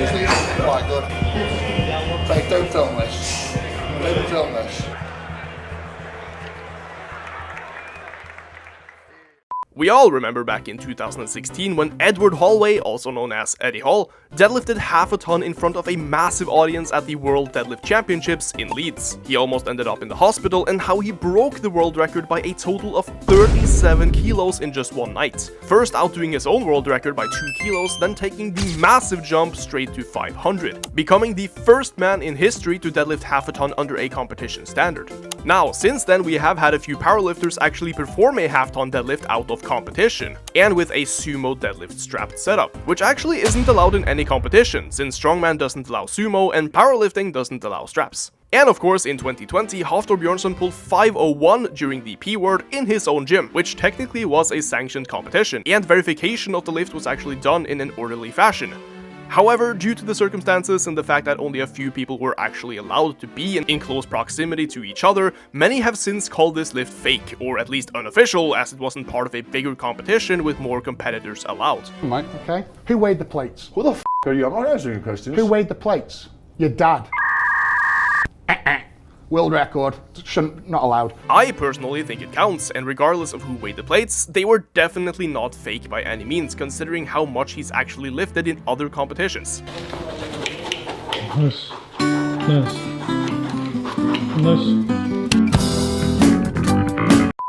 Quite good. Hey, don't film this. Don't film this. We all remember back in 2016 when Edward Holloway, also known as Eddie Hall, deadlifted half a ton in front of a massive audience at the World Deadlift Championships in Leeds. He almost ended up in the hospital, and how he broke the world record by a total of 37 kilos in just one night. First outdoing his own world record by 2 kilos, then taking the massive jump straight to 500, becoming the first man in history to deadlift half a ton under a competition standard. Now, since then we have had a few powerlifters actually perform a half-ton deadlift out of competition, and with a sumo deadlift strapped setup, which actually isn't allowed in any competition, since strongman doesn't allow sumo and powerlifting doesn't allow straps. And of course, in 2020, Hafthor Bjornsson pulled 501 during the P-word in his own gym, which technically was a sanctioned competition, and verification of the lift was actually done in an orderly fashion. However, due to the circumstances and the fact that only a few people were actually allowed to be in close proximity to each other, many have since called this lift fake, or at least unofficial, as it wasn't part of a bigger competition with more competitors allowed. Mate, okay. Who weighed the plates? Who the f are you? I'm not answering your questions. Who weighed the plates? Your dad. World record. Not allowed. I personally think it counts, and regardless of who weighed the plates, they were definitely not fake by any means, considering how much he's actually lifted in other competitions. Nice.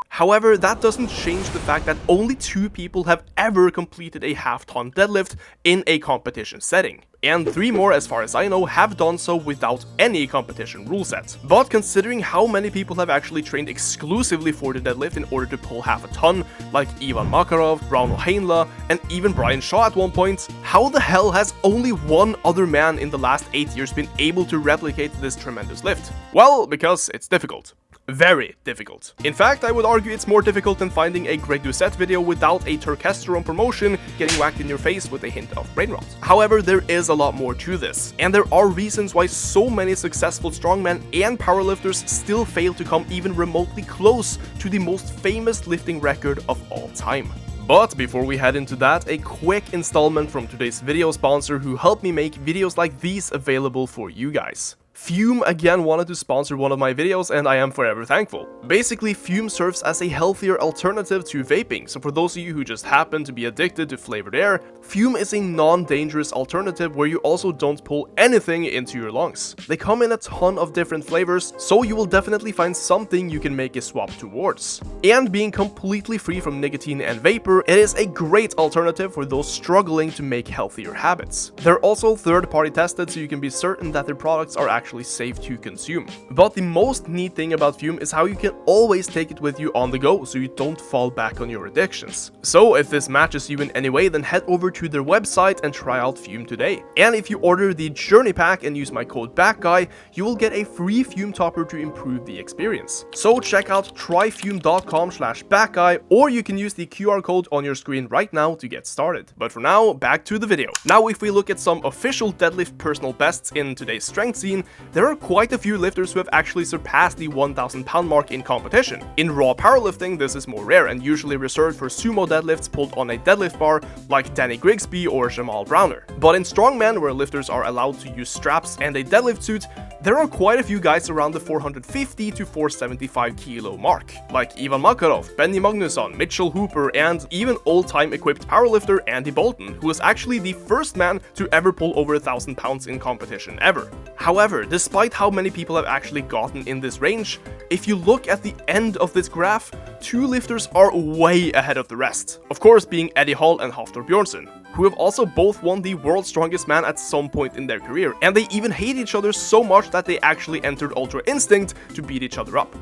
However, that doesn't change the fact that only 2 people have ever completed a half-ton deadlift in a competition setting. And 3 more, as far as I know, have done so without any competition rule set. But considering how many people have actually trained exclusively for the deadlift in order to pull half a ton, like Ivan Makarov, Rauno Heinla, and even Brian Shaw at one point, how the hell has only one other man in the last 8 years been able to replicate this tremendous lift? Well, because it's difficult. Very difficult. In fact, I would argue it's more difficult than finding a Greg Doucette video without a testosterone promotion getting whacked in your face with a hint of brain rot. However, there is a lot more to this, and there are reasons why so many successful strongmen and powerlifters still fail to come even remotely close to the most famous lifting record of all time. But before we head into that, a quick installment from today's video sponsor who helped me make videos like these available for you guys. Fume again wanted to sponsor one of my videos, and I am forever thankful. Basically, Fume serves as a healthier alternative to vaping, so for those of you who just happen to be addicted to flavored air, Fume is a non-dangerous alternative where you also don't pull anything into your lungs. They come in a ton of different flavors, so you will definitely find something you can make a swap towards. And being completely free from nicotine and vapor, it is a great alternative for those struggling to make healthier habits. They're also third-party tested, so you can be certain that their products are actually safe to consume. But the most neat thing about Fume is how you can always take it with you on the go, so you don't fall back on your addictions. So if this matches you in any way, then head over to their website and try out Fume today. And if you order the Journey Pack and use my code BACKGUY, you will get a free Fume topper to improve the experience. So check out tryfume.com/backguy, or you can use the QR code on your screen right now to get started. But for now, back to the video. Now, if we look at some official deadlift personal bests in today's strength scene, there are quite a few lifters who have actually surpassed the 1,000 pound mark in competition. In raw powerlifting, this is more rare and usually reserved for sumo deadlifts pulled on a deadlift bar like Danny Grigsby or Jamal Browner. But in strongman, where lifters are allowed to use straps and a deadlift suit, there are quite a few guys around the 450 to 475 kilo mark, like Ivan Makarov, Benny Magnusson, Mitchell Hooper, and even old-time equipped powerlifter Andy Bolton, who was actually the first man to ever pull over 1,000 pounds in competition ever. However, despite how many people have actually gotten in this range, if you look at the end of this graph, 2 lifters are way ahead of the rest. Of course, being Eddie Hall and Hafthor Bjornsson, who have also both won the World's Strongest Man at some point in their career, and they even hate each other so much that they actually entered Ultra Instinct to beat each other up.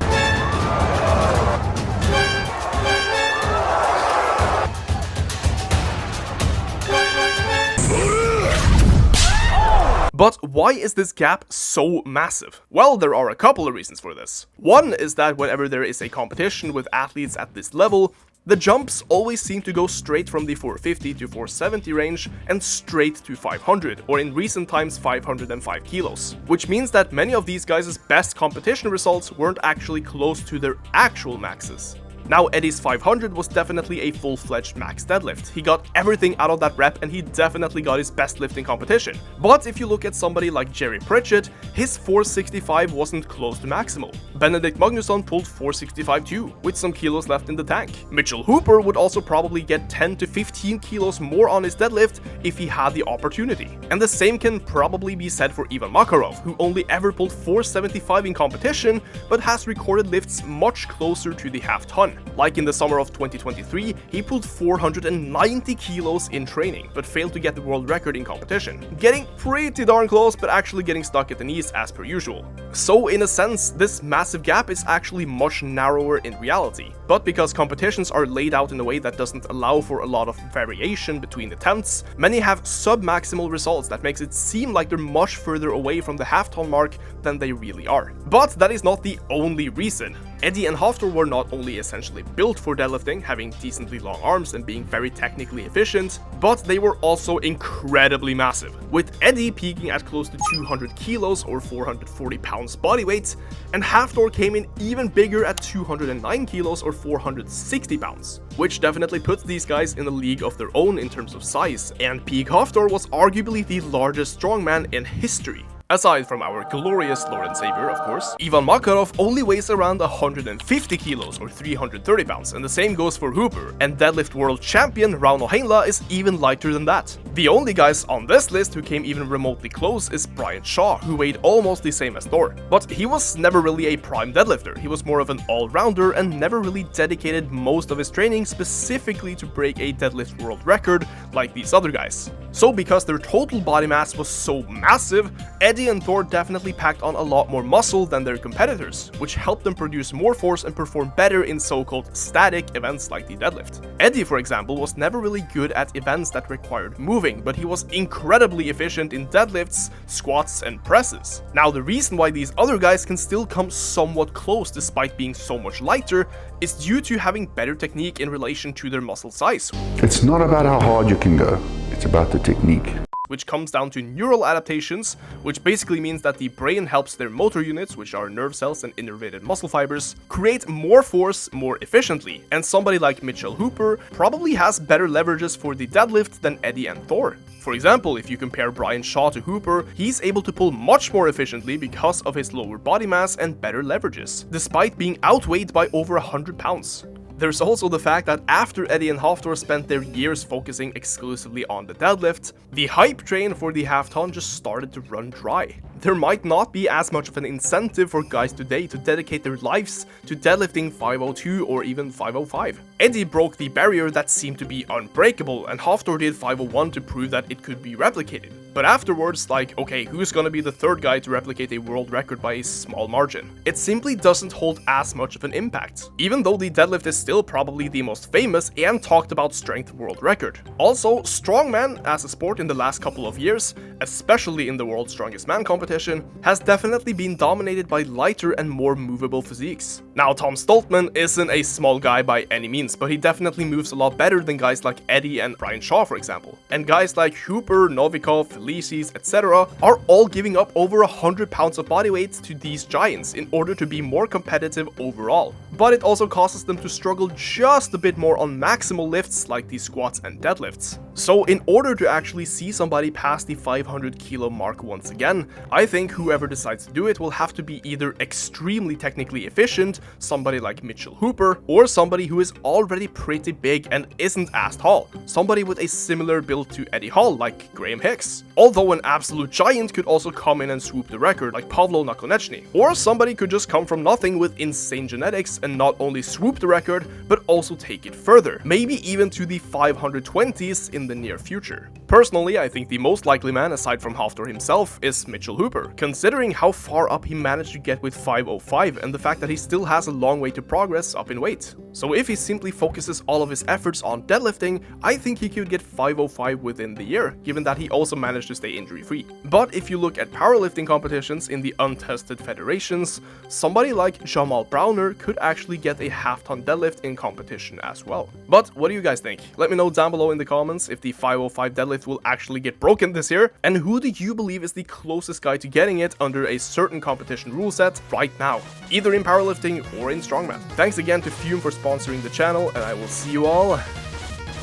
But why is this gap so massive? Well, there are a couple of reasons for this. One is that whenever there is a competition with athletes at this level, the jumps always seem to go straight from the 450 to 470 range and straight to 500, or in recent times 505 kilos. Which means that many of these guys' best competition results weren't actually close to their actual maxes. Now Eddie's 500 was definitely a full-fledged max deadlift. He got everything out of that rep and he definitely got his best lift in competition. But if you look at somebody like Jerry Pritchett, his 465 wasn't close to maximal. Benedict Magnusson pulled 465 too, with some kilos left in the tank. Mitchell Hooper would also probably get 10 to 15 kilos more on his deadlift if he had the opportunity. And the same can probably be said for Ivan Makarov, who only ever pulled 475 in competition, but has recorded lifts much closer to the half ton. Like in the summer of 2023, he pulled 490 kilos in training, but failed to get the world record in competition. Getting pretty darn close, but actually getting stuck at the knees as per usual. So in a sense, this massive gap is actually much narrower in reality. But because competitions are laid out in a way that doesn't allow for a lot of variation between attempts, many have sub-maximal results that makes it seem like they're much further away from the half-ton mark than they really are. But that is not the only reason. Eddie and Hafthor were not only essentially built for deadlifting, having decently long arms and being very technically efficient, but they were also incredibly massive, with Eddie peaking at close to 200 kilos or 440 pounds body weight, and Hafthor came in even bigger at 209 kilos or 460 pounds, which definitely puts these guys in a league of their own in terms of size, and peak Hafthor was arguably the largest strongman in history. Aside from our glorious Lord and Savior, of course, Ivan Makarov only weighs around 150 kilos or 330 pounds, and the same goes for Hooper, and deadlift world champion Rauno Heinla is even lighter than that. The only guys on this list who came even remotely close is Brian Shaw, who weighed almost the same as Thor. But he was never really a prime deadlifter, he was more of an all-rounder and never really dedicated most of his training specifically to break a deadlift world record like these other guys. So because their total body mass was so massive, Eddie and Thor definitely packed on a lot more muscle than their competitors, which helped them produce more force and perform better in so-called static events like the deadlift. Eddie, for example, was never really good at events that required moving, but he was incredibly efficient in deadlifts, squats, and presses. Now, the reason why these other guys can still come somewhat close despite being so much lighter is due to having better technique in relation to their muscle size. It's not about how hard you can go, it's about the technique. Which comes down to neural adaptations, which basically means that the brain helps their motor units, which are nerve cells and innervated muscle fibers, create more force more efficiently. And somebody like Mitchell Hooper probably has better leverages for the deadlift than Eddie and Thor. For example, if you compare Brian Shaw to Hooper, he's able to pull much more efficiently because of his lower body mass and better leverages, despite being outweighed by over 100 pounds. There's also the fact that after Eddie and Hafthor spent their years focusing exclusively on the deadlift, the hype train for the half ton just started to run dry. There might not be as much of an incentive for guys today to dedicate their lives to deadlifting 502 or even 505. Eddie broke the barrier that seemed to be unbreakable, and Hafthor did 501 to prove that it could be replicated. But afterwards, like, okay, who's gonna be the third guy to replicate a world record by a small margin? It simply doesn't hold as much of an impact, even though the deadlift is still probably the most famous and talked about strength world record. Also, strongman as a sport in the last couple of years, especially in the World's Strongest Man competition, has definitely been dominated by lighter and more movable physiques. Now, Tom Stoltman isn't a small guy by any means, but he definitely moves a lot better than guys like Eddie and Brian Shaw, for example. And guys like Hooper, Novikov, Felicis, etc. are all giving up over 100 pounds of body weight to these giants in order to be more competitive overall. But it also causes them to struggle just a bit more on maximal lifts like the squats and deadlifts. So in order to actually see somebody pass the 500 kilo mark once again, I think whoever decides to do it will have to be either extremely technically efficient, somebody like Mitchell Hooper, or somebody who is already pretty big and isn't as tall, somebody with a similar build to Eddie Hall like Graham Hicks. Although an absolute giant could also come in and swoop the record like Pavlo Nakonechny, or somebody could just come from nothing with insane genetics and not only swoop the record, but also take it further, maybe even to the 520s in the near future. Personally, I think the most likely man aside from Hafthor himself is Mitchell Hooper, considering how far up he managed to get with 505 and the fact that he still has a long way to progress up in weight. So if he simply focuses all of his efforts on deadlifting, I think he could get 505 within the year, given that he also managed to stay injury-free. But if you look at powerlifting competitions in the untested federations, somebody like Jamal Browner could actually get a half-ton deadlift in competition as well. But what do you guys think? Let me know down below in the comments if the 505 deadlift will actually get broken this year, and who do you believe is the closest guy to getting it under a certain competition rule set right now, either in powerlifting or in strongman. Thanks again to Fume for sponsoring the channel, and I will see you all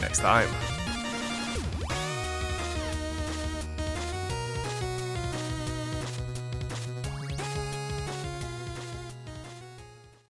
next time.